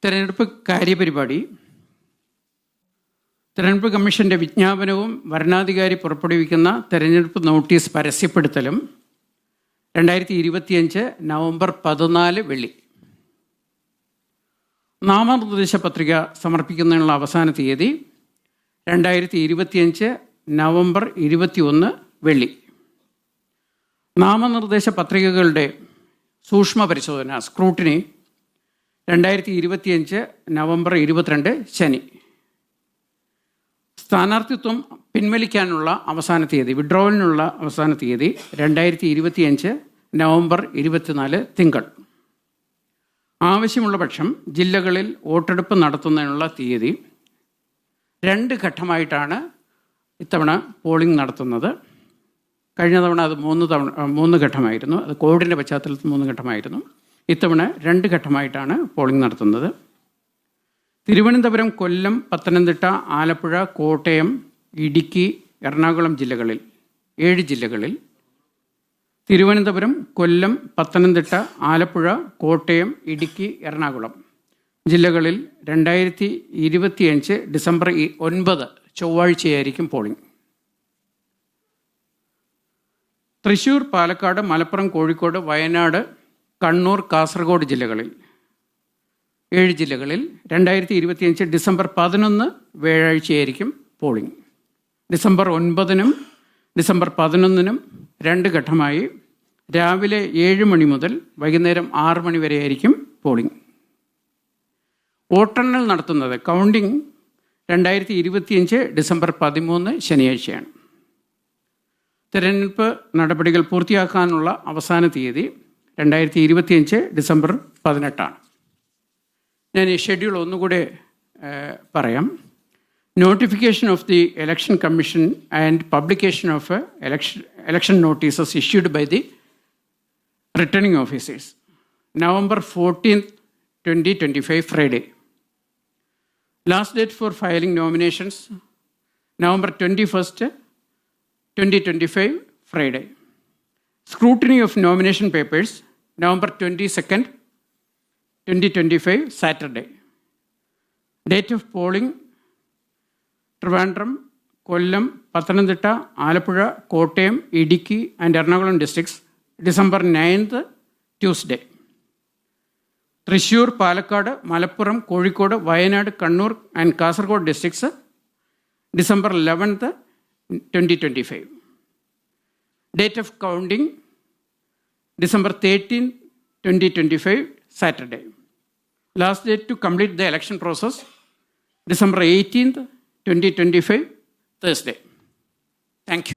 തെരഞ്ഞെടുപ്പ് കാര്യപരിപാടി. തെരഞ്ഞെടുപ്പ് കമ്മീഷൻ്റെ വിജ്ഞാപനവും വരണാധികാരി പുറപ്പെടുവിക്കുന്ന തെരഞ്ഞെടുപ്പ് നോട്ടീസ് പരസ്യപ്പെടുത്തലും 2025 നവംബർ 14 വെള്ളി. നാമനിർദ്ദേശ പത്രിക സമർപ്പിക്കുന്നതിനുള്ള അവസാന തീയതി 2025 നവംബർ 21 വെള്ളി. നാമനിർദ്ദേശ പത്രികകളുടെ സൂക്ഷ്മ പരിശോധന സ്ക്രൂട്ടിനി 2025 നവംബർ 22 ശനി. സ്ഥാനാർത്ഥിത്വം പിൻവലിക്കാനുള്ള അവസാന തീയതി, വിഡ്രോവലിനുള്ള അവസാന തീയതി 2025 നവംബർ 24 തിങ്കൾ. ആവശ്യമുള്ള പക്ഷം ജില്ലകളിൽ വോട്ടെടുപ്പ് നടത്തുന്നതിനുള്ള തീയതി. 2 ഘട്ടമായിട്ടാണ് ഇത്തവണ പോളിംഗ് നടത്തുന്നത്. കഴിഞ്ഞ തവണ അത് 3 ഘട്ടമായിരുന്നു. അത് കോവിഡിൻ്റെ പശ്ചാത്തലത്തിൽ 3 ഘട്ടമായിരുന്നു. ഇത്തവണ 2 ഘട്ടമായിട്ടാണ് പോളിംഗ് നടത്തുന്നത്. തിരുവനന്തപുരം, കൊല്ലം, പത്തനംതിട്ട, ആലപ്പുഴ, കോട്ടയം, ഇടുക്കി, എറണാകുളം ജില്ലകളിൽ 7 ജില്ലകളിൽ, തിരുവനന്തപുരം, കൊല്ലം, പത്തനംതിട്ട, ആലപ്പുഴ, കോട്ടയം, ഇടുക്കി, എറണാകുളം ജില്ലകളിൽ 2025 ഡിസംബർ 9 ചൊവ്വാഴ്ചയായിരിക്കും പോളിംഗ്. തൃശ്ശൂർ, പാലക്കാട്, മലപ്പുറം, കോഴിക്കോട്, വയനാട്, കണ്ണൂർ, കാസർഗോഡ് ജില്ലകളിൽ 7 ജില്ലകളിൽ 2025 ഡിസംബർ 11 വ്യാഴാഴ്ചയായിരിക്കും പോളിംഗ്. ഡിസംബർ 9 ഡിസംബർ 11 2 ഘട്ടമായി രാവിലെ 7 മണി മുതൽ വൈകുന്നേരം 6 മണി വരെയായിരിക്കും പോളിംഗ്. വോട്ടെണ്ണൽ നടത്തുന്നത് കൗണ്ടിംഗ് 2025 ഡിസംബർ 13 ശനിയാഴ്ചയാണ്. തിരഞ്ഞെടുപ്പ് നടപടികൾ പൂർത്തിയാക്കാനുള്ള അവസാന തീയതി 2025 ഡിസംബർ 18. ഞാൻ ഈ ഷെഡ്യൂൾ ഒന്നുകൂടെ പറയാം. Notification of the election commission and publication of election notices issued by the returning officers. November 14th, 2025, Friday. Last date for filing nominations, November 21st, 2025, Friday. Scrutiny of nomination papers, November 22nd, 2025, Saturday. Date of polling, Trivandrum, Kollam, Pathanamthitta, Alappuzha, Kottayam, Idukki and Ernakulam districts, December 9th, Tuesday. Thrissur, Palakkad, Malappuram, Kozhikode, Wayanad, Kannur and Kasaragod districts, December 11th, 2025. Date of counting, December 13th, 2025, Saturday. Last date to complete the election process, December 18th, 2025, Thursday. Thank you.